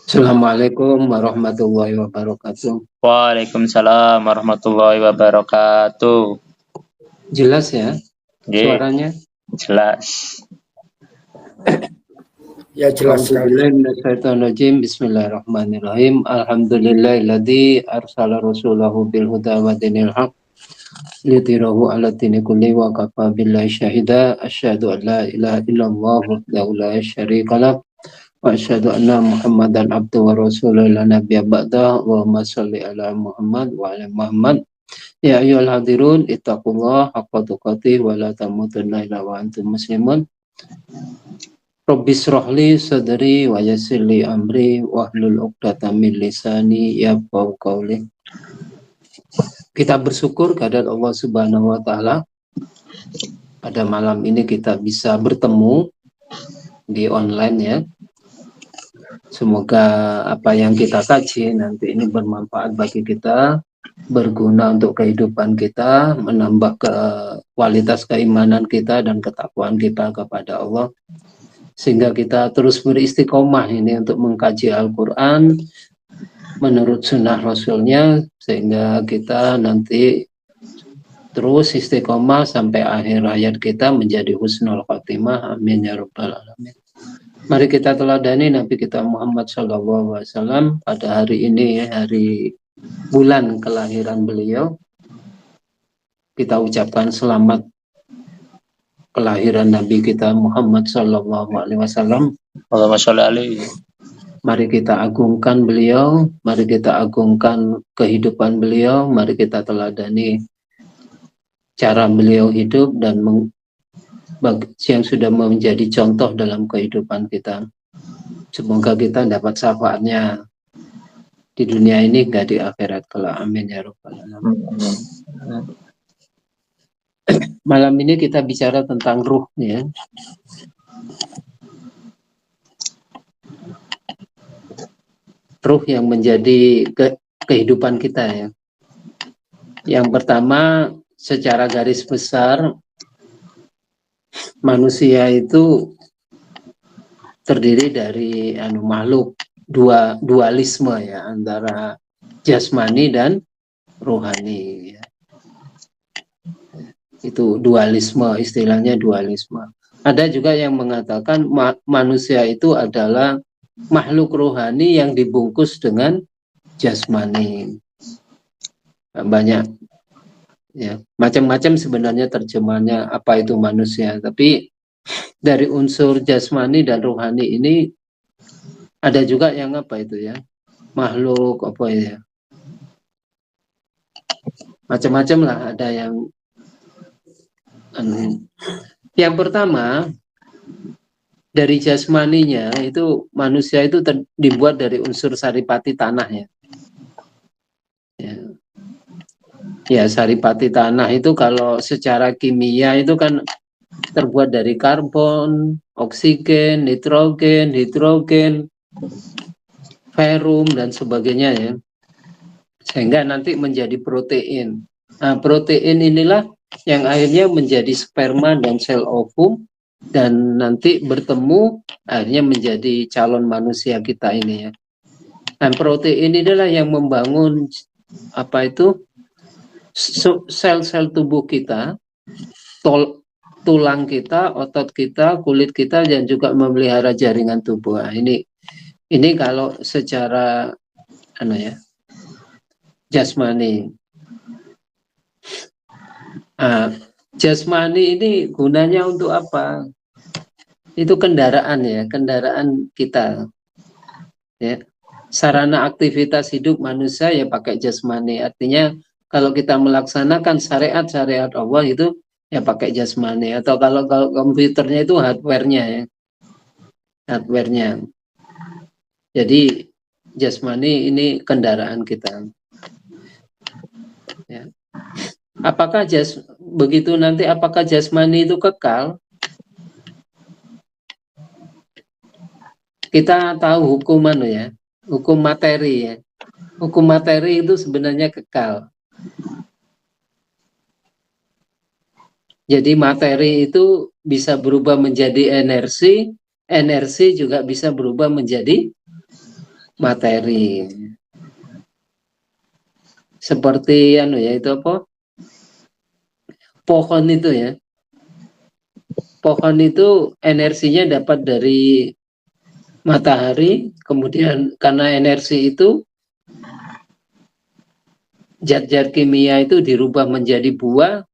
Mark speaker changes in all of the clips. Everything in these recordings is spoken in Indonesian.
Speaker 1: Assalamualaikum warahmatullahi wabarakatuh.
Speaker 2: Waalaikumsalam warahmatullahi wabarakatuh.
Speaker 1: Jelas ya suaranya?
Speaker 2: Jelas.
Speaker 3: Ya jelas sekali.
Speaker 1: Bismillahirrahmanirrahim. Alhamdulillahilladzi arsala rasulahu bil huda wa dinil haq lidhirahu 'ala dini kulli wa kafa billahi syahida. Asyhadu an la ilaha illallah wahdahu la syarika lah wa asyhadu anna Muhammadan abduhu wa rasuluhu la nabiyya ba'da. Allahumma shalli ala Muhammad wa ala Muhammad. Ya ayyuhal hadirun ittaqullaha haqqa tuqatih wa la tamutunna illa wa antum muslimun. Rabbis rohli sadri wa yassirli amri wahlul 'uqdatam min lisani yafqahu qawli. Kita bersyukur kehadirat Allah Subhanahu wa taala. Pada malam ini kita bisa bertemu di online ya. Semoga apa yang kita kaji nanti ini bermanfaat bagi kita, berguna untuk kehidupan kita, menambah kualitas keimanan kita dan ketakwaan kita kepada Allah. Sehingga kita terus beristiqomah ini untuk mengkaji Al-Quran menurut sunnah Rasulnya, sehingga kita nanti terus istiqomah sampai akhir hayat kita menjadi husnul khotimah. Amin ya rabbal alamin. Mari kita teladani Nabi kita Muhammad SAW pada hari ini, hari bulan kelahiran beliau. Kita ucapkan selamat kelahiran Nabi kita Muhammad SAW.
Speaker 2: Allahumma sholli alaihi.
Speaker 1: Mari kita agungkan beliau, mari kita agungkan kehidupan beliau, mari kita teladani cara beliau hidup dan yang sudah menjadi contoh dalam kehidupan kita. Semoga kita dapat syafaatnya di dunia ini, enggak di akhirat kelak. Amin ya rabbal alamin. Malam ini kita bicara tentang ruh ya. Ruh yang menjadi kehidupan kita ya. Yang pertama, secara garis besar manusia itu terdiri dari makhluk dualisme ya, antara jasmani dan rohani ya. Itu dualisme, istilahnya dualisme. Ada juga yang mengatakan manusia itu adalah makhluk rohani yang dibungkus dengan jasmani. Banyak ya, macam-macam sebenarnya terjemahannya apa itu manusia, tapi dari unsur jasmani dan rohani ini ada juga yang apa itu ya, makhluk apa ya, macam-macam lah. Ada yang pertama, dari jasmaninya itu manusia itu dibuat dari unsur saripati tanah ya. Ya, saripati tanah itu kalau secara kimia itu kan terbuat dari karbon, oksigen, nitrogen, hidrogen, ferum dan sebagainya ya. Sehingga nanti menjadi protein. Nah, protein inilah yang akhirnya menjadi sperma dan sel ovum dan nanti bertemu akhirnya menjadi calon manusia kita ini ya. Dan protein inilah yang membangun apa itu sel-sel tubuh kita, tulang kita, otot kita, kulit kita, dan juga memelihara jaringan tubuh. Nah, ini kalau secara jasmani. Jasmani ini gunanya untuk apa? Itu kendaraan ya, kendaraan kita. Ya. Sarana aktivitas hidup manusia ya pakai jasmani. Artinya kalau kita melaksanakan syariat-syariat Allah itu ya pakai jasmani. Atau kalau komputernya itu hardware-nya ya. Hardware-nya. Jadi jasmani ini kendaraan kita. Ya. Apakah begitu nanti apakah jasmani itu kekal? Kita tahu hukum ya, hukum materi ya. Hukum materi itu sebenarnya kekal. Jadi materi itu bisa berubah menjadi energi, energi juga bisa berubah menjadi materi. Seperti itu apa? Pohon itu ya. Pohon itu energinya dapat dari matahari, kemudian karena energi itu zat-zat kimia itu dirubah menjadi buah.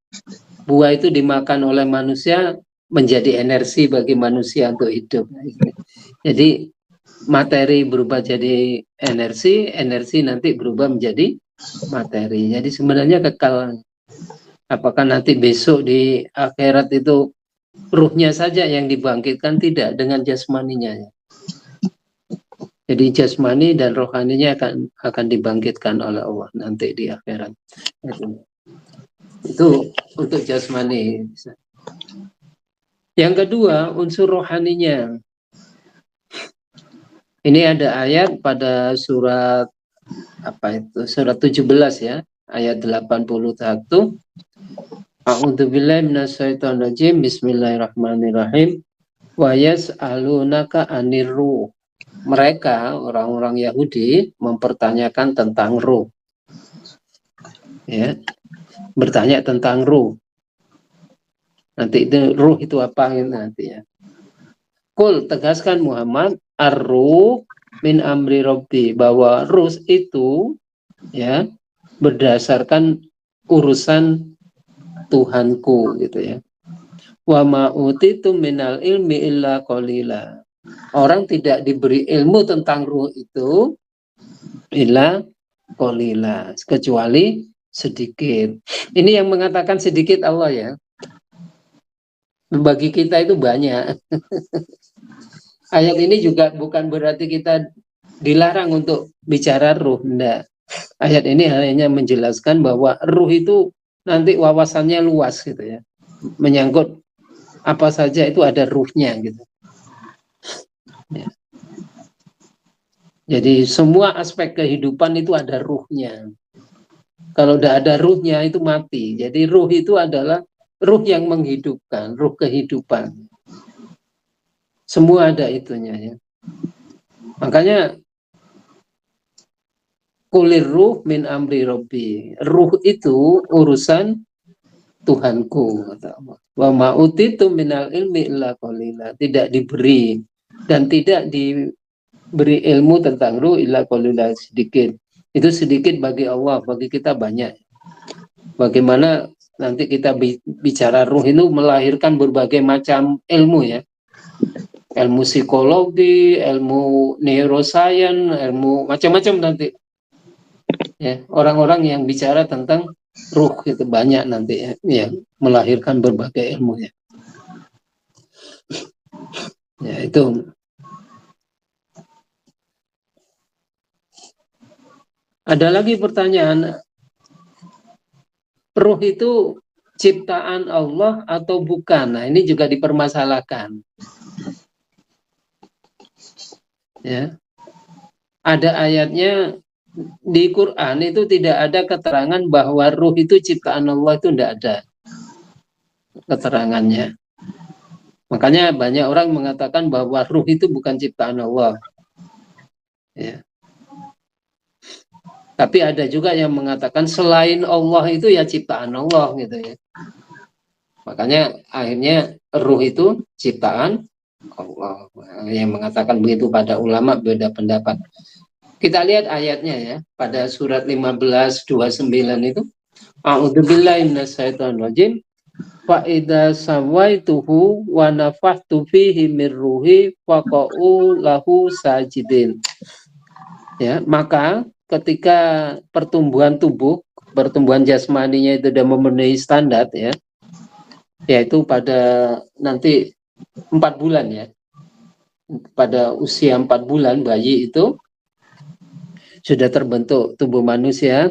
Speaker 1: Buah itu dimakan oleh manusia menjadi energi bagi manusia untuk hidup. Jadi materi berubah jadi energi, energi nanti berubah menjadi materi. Jadi sebenarnya kekal. Apakah nanti besok di akhirat itu ruhnya saja yang dibangkitkan? Tidak, dengan jasmaninya. Jadi jasmani dan rohaninya akan dibangkitkan oleh Allah nanti di akhirat. Itu untuk jasmani. Yang kedua, unsur rohaninya. Ini ada ayat pada surat Surat 17 ya, ayat 81. A'udzubillahi minasyaitonirrajim. Bismillahirrahmanirrahim. Wa yas'alunaka 'anir ruh. Mereka orang-orang Yahudi mempertanyakan tentang ruh. Ya. Bertanya tentang ruh. Nanti itu ruh itu apa nanti ya. Kul, tegaskan Muhammad, ar-ruh min amri rabbi, bahwa ruh itu ya berdasarkan urusan Tuhanku gitu ya. Wa ma utitu minal ilmi illa qalila. Orang tidak diberi ilmu tentang ruh itu illa qalila, kecuali sedikit. Ini yang mengatakan sedikit Allah ya. Bagi kita itu banyak. Ayat ini juga bukan berarti kita dilarang untuk bicara ruh, enggak. Ayat ini hanya menjelaskan bahwa ruh itu nanti wawasannya luas gitu ya. Menyangkut apa saja itu ada ruhnya gitu. Ya. Jadi semua aspek kehidupan itu ada ruhnya. Kalau tidak ada ruhnya itu mati. Jadi ruh itu adalah ruh yang menghidupkan, ruh kehidupan. Semua ada itunya ya. Makanya kulir ruh min amri robbi. Ruh itu urusan Tuhanku, kata Allah. Wa ma'utitu minal ilmi illa qalila. Tidak diberi dan tidak diberi ilmu tentang ruh illa qalila, sedikit. Itu sedikit bagi Allah, bagi kita banyak. Bagaimana nanti kita bicara ruh itu melahirkan berbagai macam ilmu ya. Ilmu psikologi, ilmu neuroscience, ilmu macam-macam nanti. Ya, orang-orang yang bicara tentang ruh itu banyak nanti ya, melahirkan berbagai ilmu ya. Ya itu. Ada lagi pertanyaan, ruh itu ciptaan Allah atau bukan? Nah, ini juga dipermasalahkan. Ya. Ada ayatnya di Quran itu tidak ada keterangan bahwa ruh itu ciptaan Allah, itu tidak ada keterangannya. Makanya banyak orang mengatakan bahwa ruh itu bukan ciptaan Allah. Ya. Tapi ada juga yang mengatakan selain Allah itu ya ciptaan Allah gitu ya. Makanya akhirnya ruh itu ciptaan Allah. Yang mengatakan begitu pada ulama beda pendapat. Kita lihat ayatnya ya, pada surat 15:29 itu. A'udzubillahi minasyaitonirrajim. Fa idza sawaituhu wa nafakhtu fihi min ruhi faqa'u lahu sajidin. Ya, maka ketika pertumbuhan tubuh, pertumbuhan jasmaninya itu sudah memenuhi standar ya, yaitu pada nanti 4 bulan ya, pada usia 4 bulan bayi itu sudah terbentuk tubuh manusia.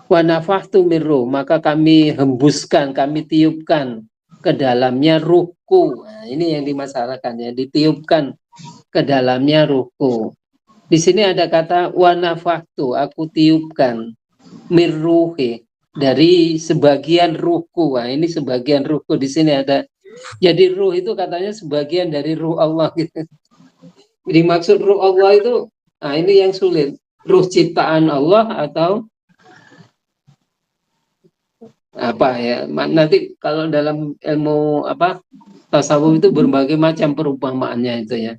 Speaker 1: Wa nafakhtu min ruh, maka kami hembuskan, kami tiupkan ke dalamnya ruhku. Nah, ini yang dimasalahkan ya, ditiupkan ke dalamnya ruhku. Di sini ada kata wa nafakhtu, aku tiupkan, min ruhi, dari sebagian ruhku. Nah, ini sebagian ruhku, di sini ada Jadi ruh itu katanya sebagian dari ruh Allah gitu. Dimaksud ruh Allah itu, nah ini yang sulit. Ruh ciptaan Allah atau apa ya? Nanti kalau dalam ilmu apa tasawuf itu berbagai macam perumpamaannya itu ya.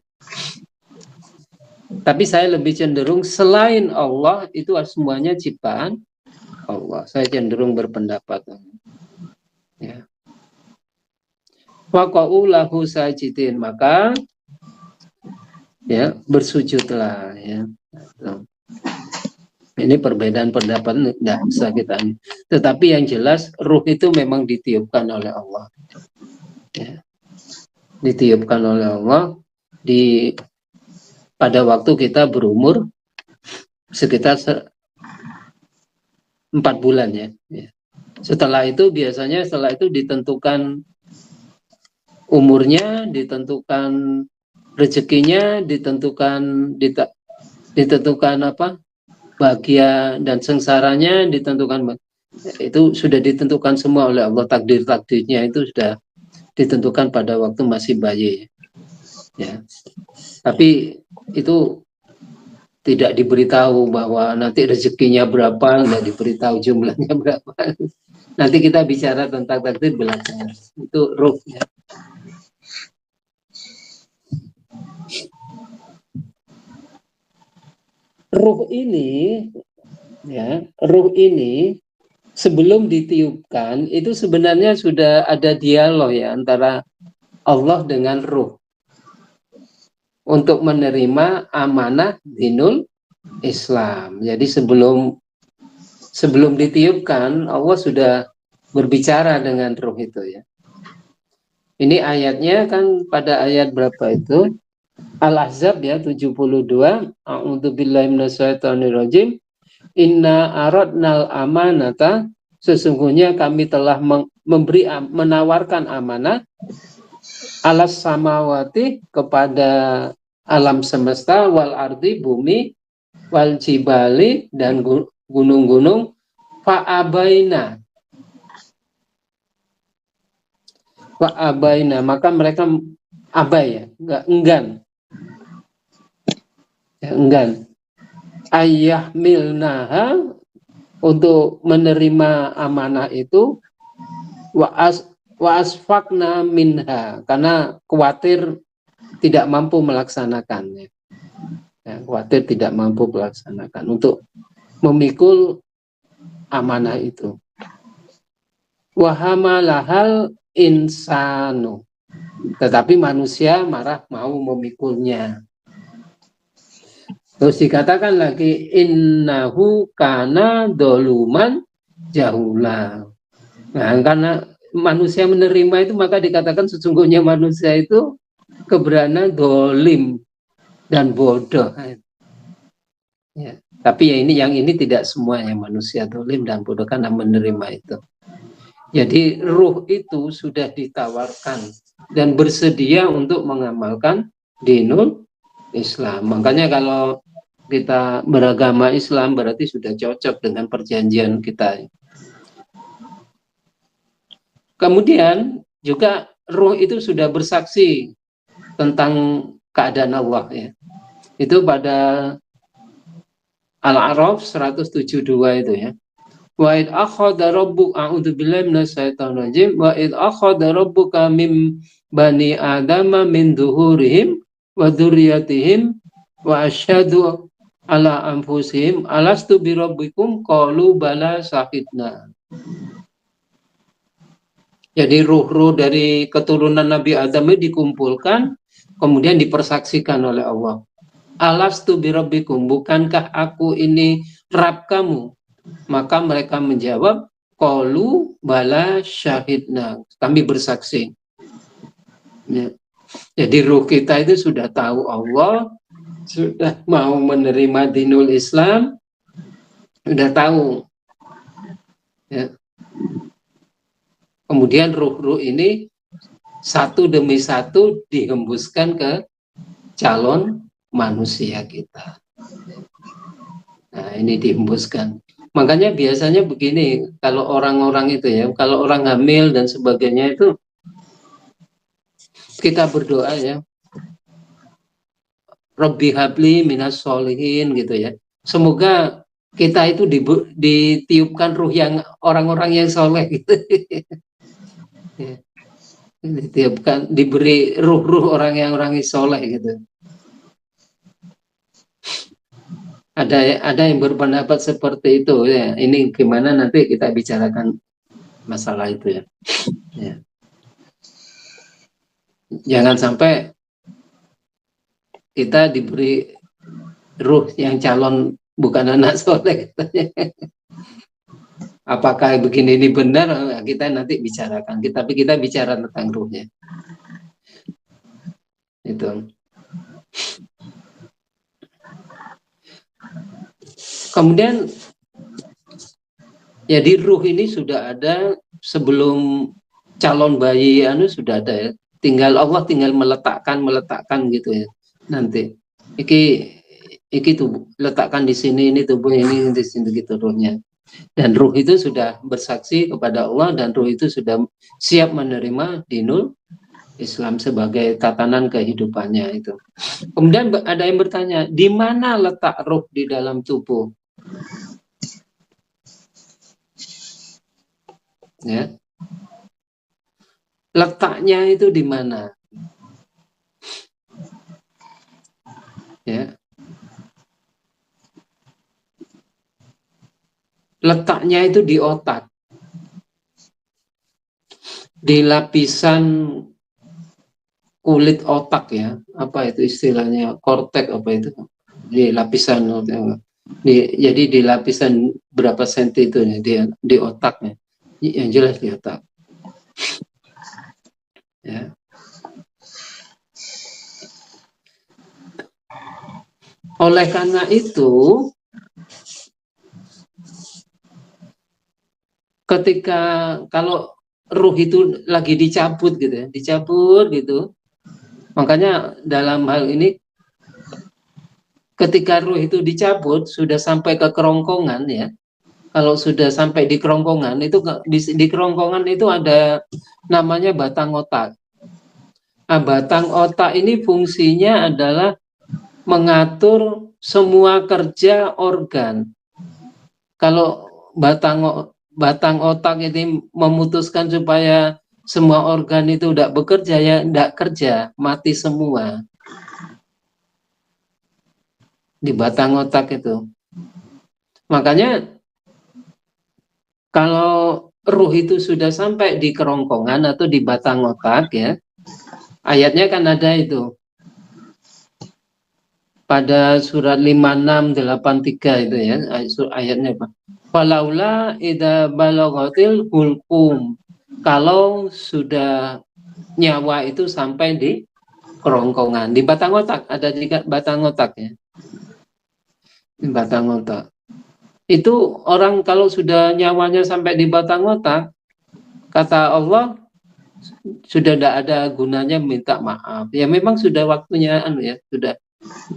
Speaker 1: Tapi saya lebih cenderung selain Allah itu semuanya ciptaan Allah. Saya cenderung berpendapat. Ya. Waqa'u lahu sajidin, maka ya bersujudlah ya. Ini perbedaan pendapat tidak bisa kita. Tetapi yang jelas ruh itu memang ditiupkan oleh Allah. Ya. Ditiupkan oleh Allah pada waktu kita berumur sekitar 4 bulan ya. Setelah itu biasanya ditentukan umurnya, ditentukan rezekinya, ditentukan apa bahagia dan sengsaranya, ditentukan, itu sudah ditentukan semua oleh Allah. Takdirnya itu sudah ditentukan pada waktu masih bayi ya. Tapi itu tidak diberitahu bahwa nanti rezekinya berapa, nggak diberitahu jumlahnya berapa. Nanti kita bicara tentang takdir belajar. Itu ruh ya. Ruh ini ya, ruh ini sebelum ditiupkan itu sebenarnya sudah ada dialog ya antara Allah dengan ruh untuk menerima amanah dinul Islam. Jadi sebelum ditiupkan Allah sudah berbicara dengan ruh itu ya. Ini ayatnya kan pada ayat berapa itu? Al-Ahzab ya 72. A'udzubillahi minasyaitonirrajim. Inna aradnal amanata, sesungguhnya kami telah menawarkan amanah alas samawati, kepada alam semesta, wal ardi, bumi, wal jibali, dan gunung-gunung, fa'abaina, maka mereka abai ya, enggan ayah milnaha, untuk menerima amanah itu, wa asfakna minha, karena khawatir tidak mampu melaksanakannya ya, khawatir tidak mampu melaksanakan untuk memikul amanah itu. Wahamalahal insanu, tetapi manusia mau memikulnya. Terus dikatakan lagi innahu kana doluman jahula. Nah, karena manusia menerima itu, maka dikatakan sesungguhnya manusia itu keberana dolim dan bodoh. Ya. Tapi yang ini tidak semuanya manusia dolim dan bodoh karena menerima itu. Jadi ruh itu sudah ditawarkan dan bersedia untuk mengamalkan dinul Islam. Makanya kalau kita beragama Islam berarti sudah cocok dengan perjanjian kita. Kemudian juga ruh itu sudah bersaksi tentang keadaan Allah ya. Itu pada Al-A'raf 172 itu ya. Wa id akhadha rabbuka, a'udzubillahi minasyaitonir rajim, wa id akhadha rabbuka mim bani adama min duhurihim wa dzurriyyatihim wa asyhadu ala anfusihim alastu bi rabbikum qalu bala syahidna. Jadi ruh-ruh dari keturunan Nabi Adam itu dikumpulkan, kemudian dipersaksikan oleh Allah. Alastu bi rabbikum, bukankah aku ini Rabb kamu? Maka mereka menjawab, qalu bala syahidna, kami bersaksi. Ya. Jadi ruh kita itu sudah tahu Allah, sudah mau menerima dinul Islam, sudah tahu. Ya. Kemudian ruh-ruh ini satu demi satu dihembuskan ke calon manusia kita. Nah, ini dihembuskan. Makanya biasanya begini, kalau orang-orang itu ya, kalau orang hamil dan sebagainya itu kita berdoa ya, Rabbi habli minas solihin gitu ya. Semoga kita itu ditiupkan ruh yang orang-orang yang soleh gitu. Ya, ditiupkan, diberi ruh-ruh orang yang soleh gitu. Ada yang berpendapat seperti itu ya. Ini gimana nanti kita bicarakan masalah itu ya. Ya. Jangan sampai kita diberi ruh yang calon bukan anak soleh katanya. Apakah begini ini benar? Kita nanti bicarakan. Tapi kita bicara tentang ruhnya. Itu. Kemudian ya di ruh ini sudah ada sebelum calon bayi sudah ada ya. Tinggal Allah tinggal meletakkan gitu ya. Nanti iki tubuh letakkan di sini, ini tubuh ini di sini gitu ruhnya. Dan ruh itu sudah bersaksi kepada Allah dan ruh itu sudah siap menerima dinul Islam sebagai tatanan kehidupannya itu. Kemudian ada yang bertanya, di mana letak ruh di dalam tubuh? Ya. Letaknya itu di mana? Ya. Letaknya itu di otak. Di lapisan kulit otak ya. Apa itu istilahnya? Kortek apa itu? Di lapisan jadi di lapisan berapa senti itu ya, di otaknya. Yang jelas di otak. Ya. Oleh karena itu, ketika kalau ruh itu lagi dicabut gitu ya, dicabut gitu, makanya dalam hal ini ketika ruh itu dicabut sudah sampai ke kerongkongan ya, kalau sudah sampai di kerongkongan itu di kerongkongan itu ada namanya batang otak. Nah, batang otak ini fungsinya adalah mengatur semua kerja organ. Kalau batang otak ini memutuskan supaya semua organ itu tidak bekerja ya tidak kerja, mati semua di batang otak itu. Makanya kalau ruh itu sudah sampai di kerongkongan atau di batang otak ya, ayatnya kan ada itu pada surat 5683 itu ya, ayatnya apa? Falaula idza balaghatil hulqum. Kalau sudah nyawa itu sampai di kerongkongan, di batang otak, ada juga batang otak ya. Di batang otak. Itu orang kalau sudah nyawanya sampai di batang otak, kata Allah sudah tidak ada gunanya minta maaf. Ya memang sudah waktunya ya, sudah.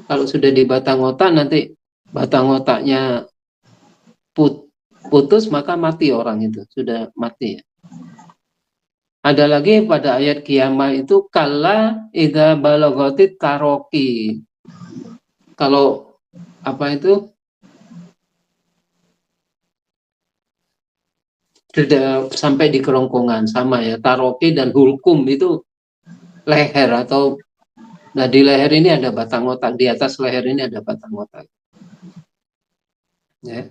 Speaker 1: Kalau sudah di batang otak nanti batang otaknya putus maka mati orang itu, sudah mati ya. Ada lagi pada ayat kiamat itu kalla idza balaghatit taroki. Kalau apa itu sudah sampai di kerongkongan sama ya, taroki dan hulkum itu leher atau nah di leher ini ada batang otak, di atas leher ini ada batang otak. Ya.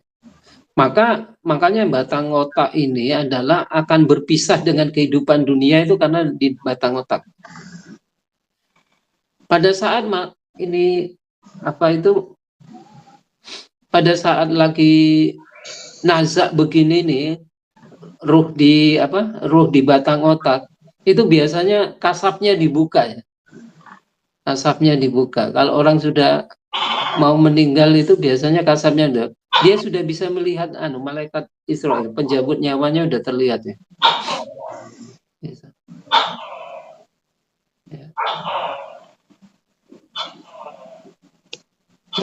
Speaker 1: Makanya batang otak ini adalah akan berpisah dengan kehidupan dunia itu karena di batang otak. Pada saat ini apa itu? Pada saat lagi nazak begini nih, ruh di batang otak itu biasanya kasapnya dibuka ya. Kasapnya dibuka. Kalau orang sudah mau meninggal itu biasanya kasapnya dia sudah bisa melihat malaikat Israel, penjabut nyawanya udah terlihat ya.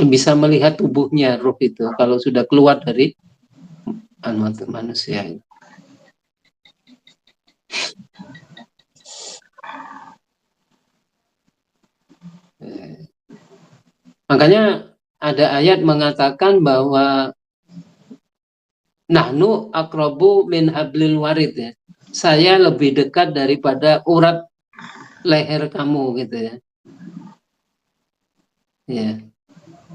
Speaker 1: Bisa melihat tubuhnya ruh itu kalau sudah keluar dari manusia. Makanya ada ayat mengatakan bahwa nahnu aqrabu min hablil warid ya. Saya lebih dekat daripada urat leher kamu gitu ya. Ya.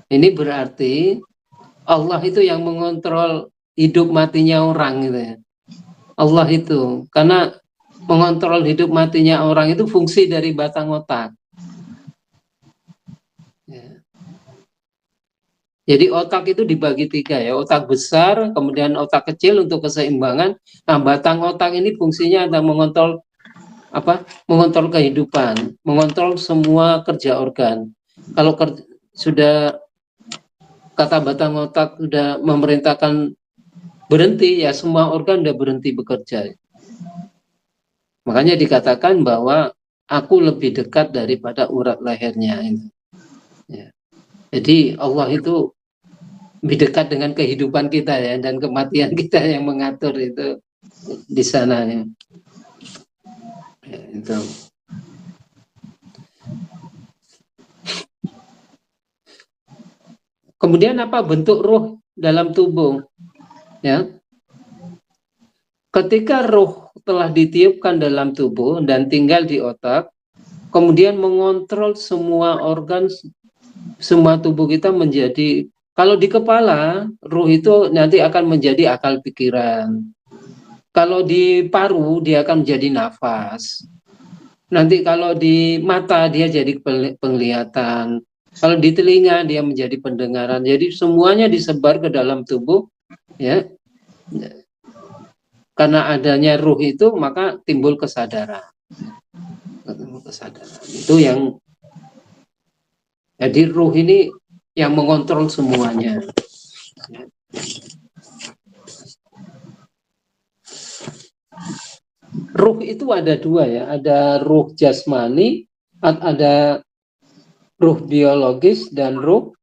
Speaker 1: Ini berarti Allah itu yang mengontrol hidup matinya orang gitu ya. Allah itu karena mengontrol hidup matinya orang itu fungsi dari batang otak. Ya. Jadi otak itu dibagi tiga ya, otak besar, kemudian otak kecil untuk keseimbangan. Nah, batang otak ini fungsinya adalah mengontrol apa? Mengontrol kehidupan, mengontrol semua kerja organ. Kalau sudah kata batang otak sudah memerintahkan berhenti, ya semua organ sudah berhenti bekerja. Makanya dikatakan bahwa aku lebih dekat daripada urat lehernya. Ya. Jadi Allah itu lebih dekat dengan kehidupan kita ya, dan kematian kita yang mengatur itu di sana ya. Ya, itu. Kemudian apa bentuk ruh dalam tubuh? Ya. Ketika ruh telah ditiupkan dalam tubuh dan tinggal di otak, kemudian mengontrol semua organ, semua tubuh kita menjadi, kalau di kepala, ruh itu nanti akan menjadi akal pikiran. Kalau di paru, dia akan menjadi nafas. Nanti kalau di mata, dia jadi penglihatan. Kalau di telinga, dia menjadi pendengaran. Jadi semuanya disebar ke dalam tubuh, ya. Karena adanya ruh itu, maka timbul kesadaran. Itu yang, jadi ruh ini yang mengontrol semuanya. Ruh itu ada dua ya, ada ruh jasmani, ada ruh biologis dan ruh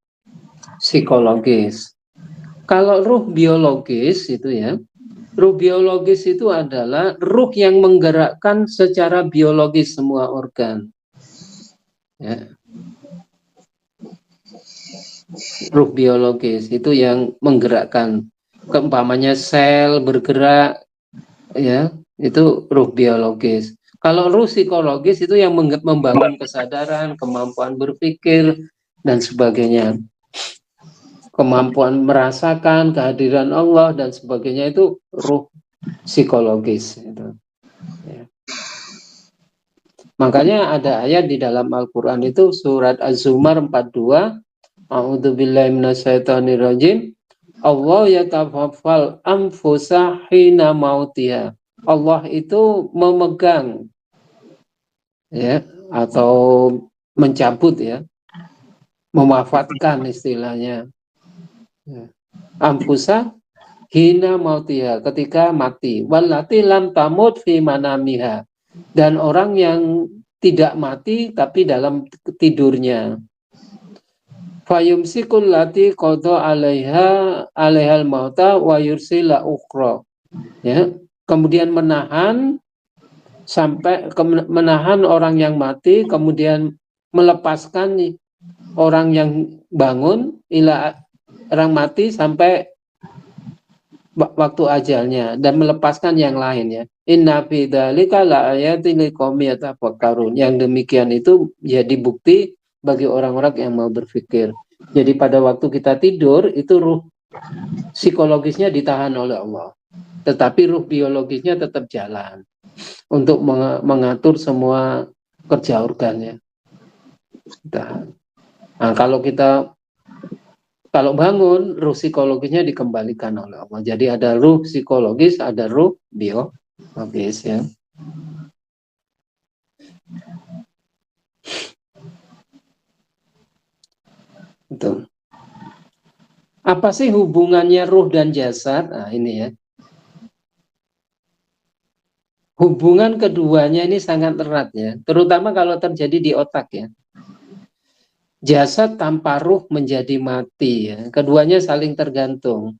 Speaker 1: psikologis. Kalau ruh biologis itu ya, ruh biologis itu adalah ruh yang menggerakkan secara biologis semua organ. Ya. Ruh biologis itu yang menggerakkan, keumpamanya sel bergerak, ya, itu ruh biologis. Kalau ruh psikologis itu yang membangun kesadaran, kemampuan berpikir dan sebagainya, kemampuan merasakan kehadiran Allah dan sebagainya, itu ruh psikologis itu. Ya. Makanya ada ayat di dalam Al-Quran itu surat Az-Zumar 42, A'udzubillahi minasyaitonirrajim. Allah yatawaffal anfusa hina mautiha. Allah itu memegang ya, atau mencabut ya, mewafatkan istilahnya. Ya. Anfusa hina mautiha, ketika mati. Wallati lam tamut fi manamiha, dan orang yang tidak mati tapi dalam tidurnya. Fayumsikul lati qada alaihal mauta wa yursila ukhra. Ya, kemudian menahan sampai menahan orang yang mati, kemudian melepaskan orang yang bangun, ila orang mati sampai waktu ajalnya, dan melepaskan yang lain ya. Inna fi dzalika laayatin liqaumin yatafakkarun. Yang demikian itu jadi bukti bagi orang-orang yang mau berpikir. Jadi pada waktu kita tidur itu ruh psikologisnya ditahan oleh Allah, tetapi ruh biologisnya tetap jalan untuk mengatur semua kerja organnya. Nah, kalau bangun, ruh psikologisnya dikembalikan oleh Allah. Jadi ada ruh psikologis, ada ruh biologis ya. Itu. Apa sih hubungannya ruh dan jasad? Nah, ini ya. Hubungan keduanya ini sangat erat ya, terutama kalau terjadi di otak ya. Jasad tanpa ruh menjadi mati ya. Keduanya saling tergantung.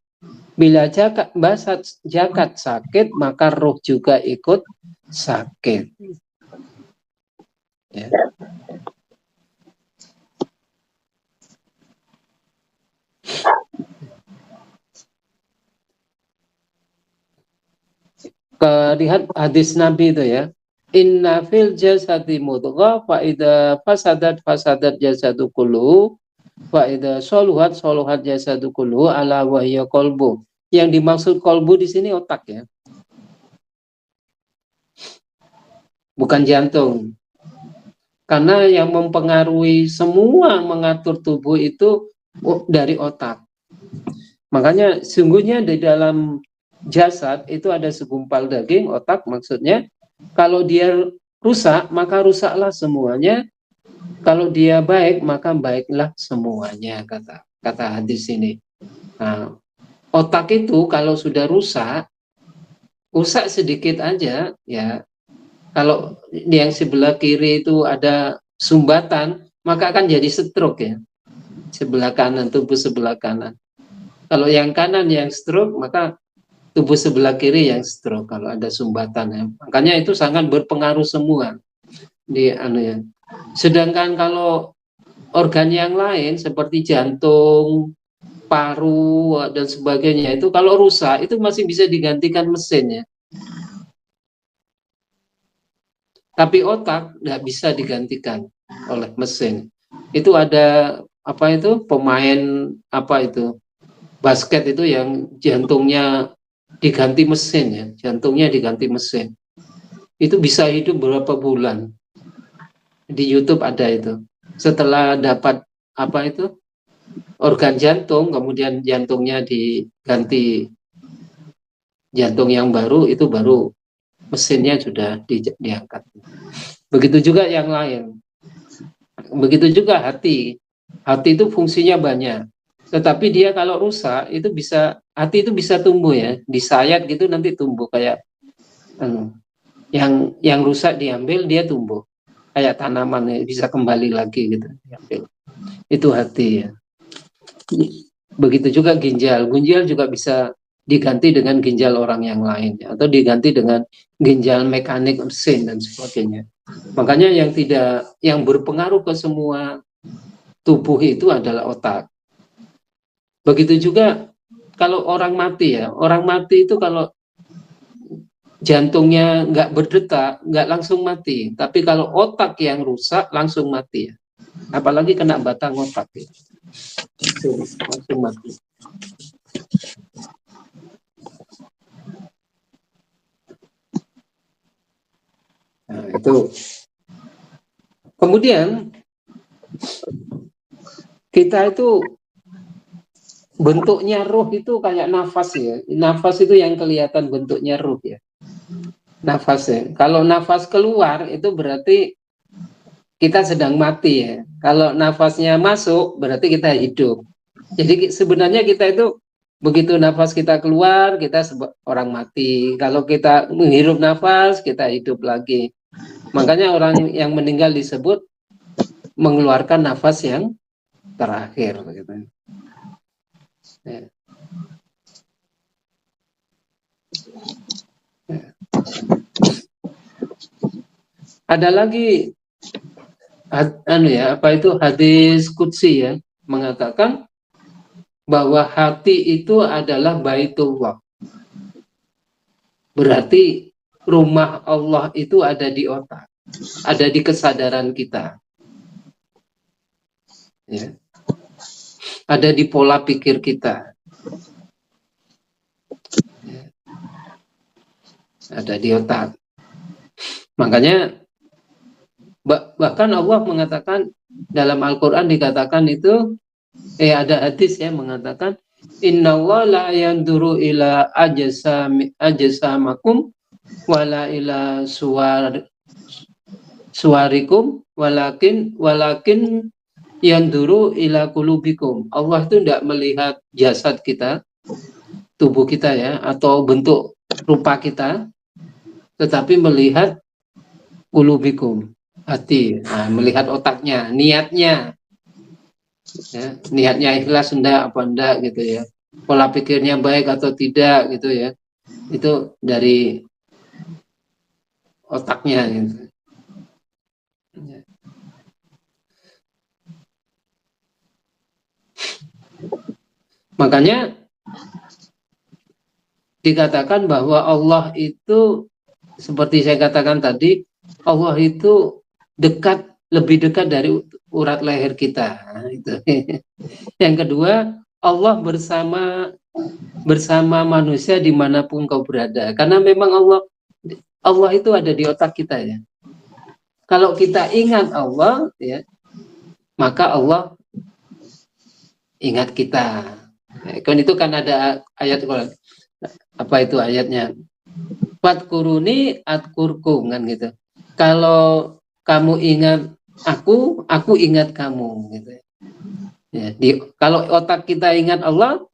Speaker 1: Bila jagat sakit, maka ruh juga ikut sakit. Ya. Lihat hadis Nabi itu ya. Inna fil jasadi mudghah fa idza fasadat jasadu kullu wa idza soluhat jasadu kullu ala wa hiya qalbu. Yang dimaksud kolbu di sini otak ya. Bukan jantung. Karena yang mempengaruhi semua mengatur tubuh itu dari otak. Makanya sungguhnya di dalam jasad itu ada segumpal daging, otak maksudnya. Kalau dia rusak, maka rusaklah semuanya. Kalau dia baik, maka baiklah semuanya, kata hadis ini. Nah, otak itu kalau sudah rusak sedikit aja, ya. Kalau yang sebelah kiri itu ada sumbatan, maka akan jadi stroke ya. Sebelah kanan, tubuh sebelah kanan. Kalau yang kanan yang stroke, maka tubuh sebelah kiri yang stroke kalau ada sumbatan ya. Makanya itu sangat berpengaruh semua di ya. Sedangkan kalau organ yang lain seperti jantung, paru dan sebagainya itu kalau rusak itu masih bisa digantikan mesinnya. Tapi otak nggak bisa digantikan oleh mesin. Itu ada apa itu pemain apa itu basket itu yang jantungnya diganti mesin ya, jantungnya diganti mesin. Itu bisa hidup berapa bulan. Di YouTube ada itu. Setelah dapat apa itu organ jantung, kemudian jantungnya diganti jantung yang baru, itu baru mesinnya sudah diangkat. Begitu juga yang lain. Begitu juga hati. Hati itu fungsinya banyak. Tetapi dia kalau rusak itu bisa, hati itu bisa tumbuh ya, disayat gitu nanti tumbuh kayak yang rusak diambil dia tumbuh kayak tanaman ya, bisa kembali lagi gitu diambil. Itu hati ya. Begitu juga ginjal juga bisa diganti dengan ginjal orang yang lain ya, atau diganti dengan ginjal mekanik mesin dan sebagainya. Makanya yang berpengaruh ke semua tubuh itu adalah otak. Begitu juga kalau orang mati ya, orang mati itu kalau jantungnya nggak berdetak, nggak langsung mati. Tapi kalau otak yang rusak, langsung mati ya. Apalagi kena batang otak ya. Langsung mati. Nah, itu. Kemudian kita itu bentuknya ruh itu kayak nafas ya. Nafas itu yang kelihatan bentuknya ruh ya. Nafas ya. Kalau nafas keluar itu berarti kita sedang mati ya. Kalau nafasnya masuk berarti kita hidup. Jadi sebenarnya kita itu begitu nafas kita keluar kita orang mati. Kalau kita menghirup nafas kita hidup lagi. Makanya orang yang meninggal disebut mengeluarkan nafas yang terakhir gitu. Ya. Ya. Ada lagi hadis qudsi ya, mengatakan bahwa hati itu adalah baitullah. Berarti rumah Allah itu ada di otak, ada di kesadaran kita. Ya. Ada di pola pikir kita. Ya. Ada di otak. Makanya bahkan Allah mengatakan dalam Al-Quran dikatakan itu ada hadis ya mengatakan innallaha la yanduru ila ajsamakum wala ila suwarikum walakin yanduru ila qulubikum. Allah itu tidak melihat jasad kita, tubuh kita ya, atau bentuk rupa kita, tetapi melihat qulubikum, hati. Nah, melihat otaknya, niatnya. Ya, niatnya ikhlas enggak apa enggak gitu ya. Pola pikirnya baik atau tidak gitu ya. Itu dari otaknya gitu. Ya. Makanya dikatakan bahwa Allah itu seperti saya katakan tadi, Allah itu dekat, lebih dekat dari urat leher kita. Nah, itu. Yang kedua, Allah bersama manusia dimanapun kau berada. Karena memang Allah itu ada di otak kita ya. Kalau kita ingat Allah, ya, maka Allah ingat kita. Kan itu kan ada ayat Quran. Apa itu ayatnya? Fadkuruni atkurkum kan gitu. Kalau kamu ingat aku ingat kamu gitu. Ya, kalau otak kita ingat Allah,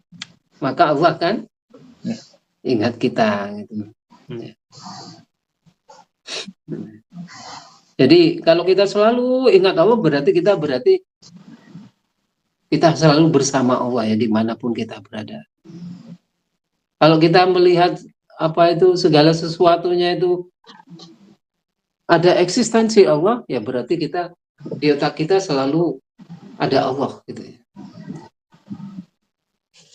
Speaker 1: maka Allah kan ingat kita gitu. Ya. Jadi kalau kita selalu ingat Allah berarti kita selalu bersama Allah ya dimanapun kita berada. Kalau kita melihat apa itu segala sesuatunya itu ada eksistensi Allah, ya berarti kita di otak kita selalu ada Allah gitu ya.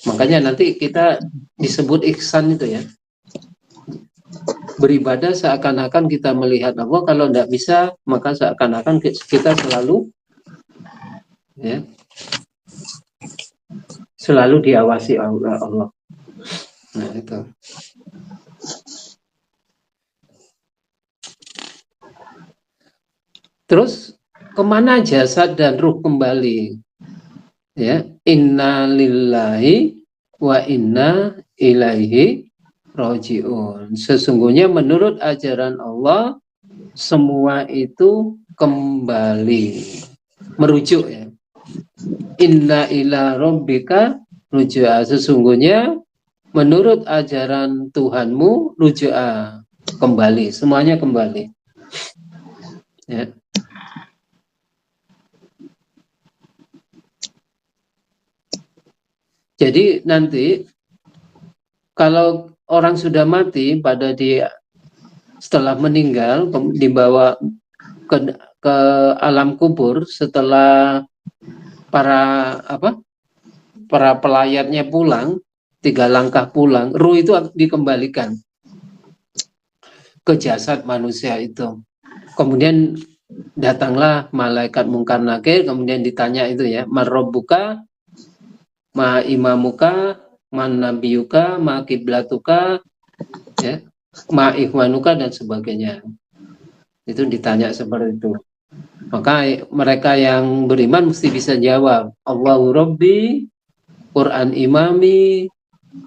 Speaker 1: Makanya nanti kita disebut ihsan itu ya. Beribadah seakan-akan kita melihat Allah, kalau tidak bisa maka seakan-akan kita selalu ya, selalu diawasi Allah. Nah itu. Terus kemana jasad dan ruh kembali? Ya, inna lillahi wa inna ilaihi rajiun. Sesungguhnya menurut ajaran Allah semua itu kembali, merujuk ya. Inna ila rabbika rujua. Sesungguhnya menurut ajaran Tuhanmu rujua, kembali, semuanya kembali. Ya. Jadi nanti kalau orang sudah mati pada dia setelah meninggal dibawa ke alam kubur setelah para pelayatnya pulang 3 langkah pulang, ruh itu dikembalikan ke jasad manusia itu. Kemudian datanglah malaikat mungkar nakir, kemudian ditanya itu ya, marrobuka, ma imamuka, man nabiyuka, ma kiblatuka, ya, ma ikhwanuka dan sebagainya. Itu ditanya seperti itu. Maka mereka yang beriman mesti bisa jawab, Allahu Rabbi, Quran imami,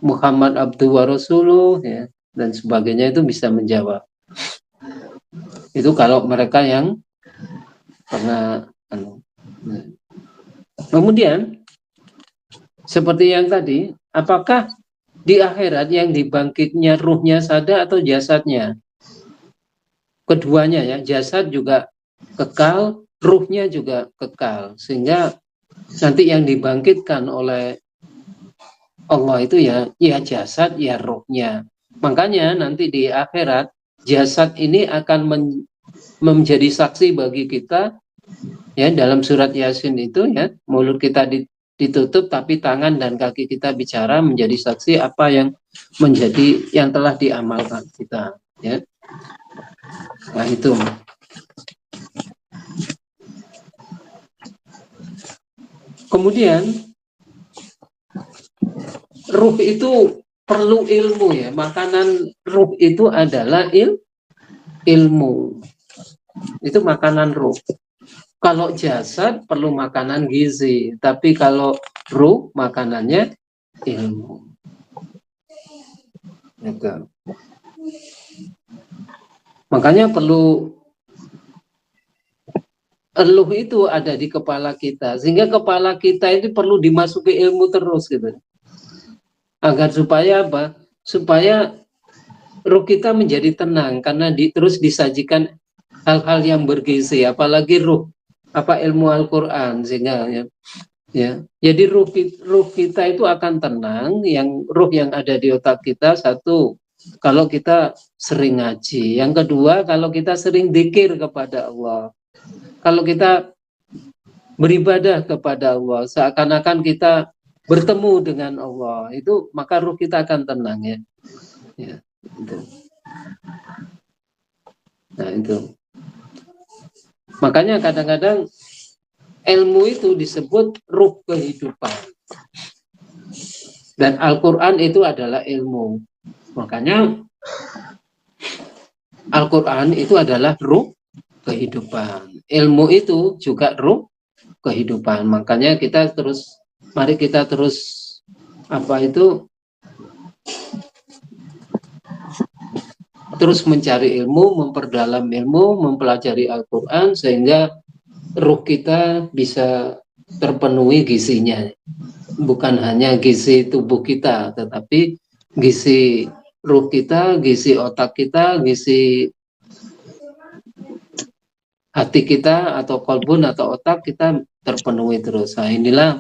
Speaker 1: Muhammad abdu wa rasuluh, ya, dan sebagainya, itu bisa menjawab. Itu kalau mereka yang pernah kemudian seperti yang tadi, apakah di akhirat yang dibangkitnya ruhnya saja atau jasadnya? Keduanya ya, jasad juga kekal, ruhnya juga kekal. Sehingga nanti yang dibangkitkan oleh Allah itu ya jasad, ya ruhnya. Makanya nanti di akhirat jasad ini akan menjadi saksi bagi kita ya, dalam surat Yasin itu ya, mulut kita ditutup tapi tangan dan kaki kita bicara menjadi saksi apa yang telah diamalkan kita ya. Nah itu. Kemudian ruh itu perlu ilmu ya. Makanan ruh itu adalah ilmu. Itu makanan ruh. Kalau jasad perlu makanan gizi, tapi kalau ruh makanannya ilmu. Gitu. Makanya perlu eluh itu ada di kepala kita, sehingga kepala kita itu perlu dimasuki ilmu terus gitu. Agar supaya apa? Supaya ruh kita menjadi tenang karena terus disajikan hal-hal yang bergizi, apalagi ilmu Al-Quran, sehingga ya. Jadi ruh kita itu akan tenang, ruh yang ada di otak kita, satu, kalau kita sering ngaji, yang kedua kalau kita sering dzikir kepada Allah, kalau kita beribadah kepada Allah seakan-akan kita bertemu dengan Allah, itu maka ruh kita akan tenang ya. Ya, itu. Nah, itu. Makanya kadang-kadang ilmu itu disebut ruh kehidupan. Dan Al-Quran itu adalah ilmu. Makanya Al-Quran itu adalah ruh kehidupan. Ilmu itu juga ruh kehidupan. Makanya mari kita terus terus mencari ilmu, memperdalam ilmu, mempelajari Al-Quran sehingga ruh kita bisa terpenuhi gizinya. Bukan hanya gizi tubuh kita, tetapi gizi ruh kita, gizi otak kita, gizi hati kita atau kolbun atau otak kita terpenuhi terus. Nah, inilah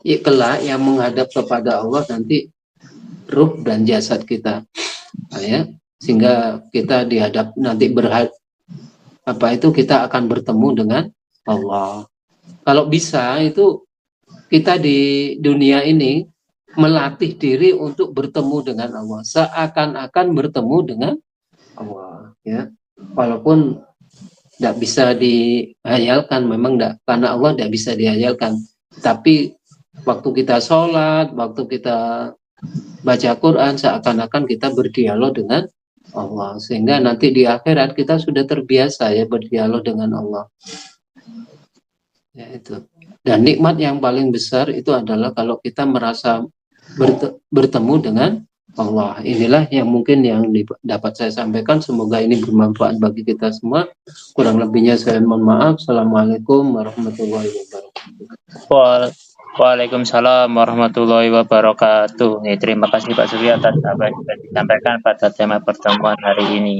Speaker 1: kelak yang menghadap kepada Allah nanti ruh dan jasad kita. Nah, ya, sehingga kita dihadap nanti kita akan bertemu dengan Allah. Kalau bisa itu kita di dunia ini melatih diri untuk bertemu dengan Allah, seakan-akan bertemu dengan Allah, ya. Walaupun tidak bisa dihayalkan, memang tidak, karena Allah tidak bisa dihayalkan. Tapi waktu kita sholat, waktu kita baca Quran, seakan-akan kita berdialog dengan Allah, sehingga nanti di akhirat kita sudah terbiasa ya berdialog dengan Allah. Ya, itu. Dan nikmat yang paling besar itu adalah kalau kita merasa bertemu dengan Allah. Inilah yang mungkin yang dapat saya sampaikan. Semoga ini bermanfaat bagi kita semua. Kurang lebihnya saya mohon maaf. Assalamualaikum warahmatullahi wabarakatuh.
Speaker 2: Waalaikumsalam warahmatullahi wabarakatuh. Terima kasih Pak Surya atas apa yang sudah disampaikan pada tema pertemuan hari ini.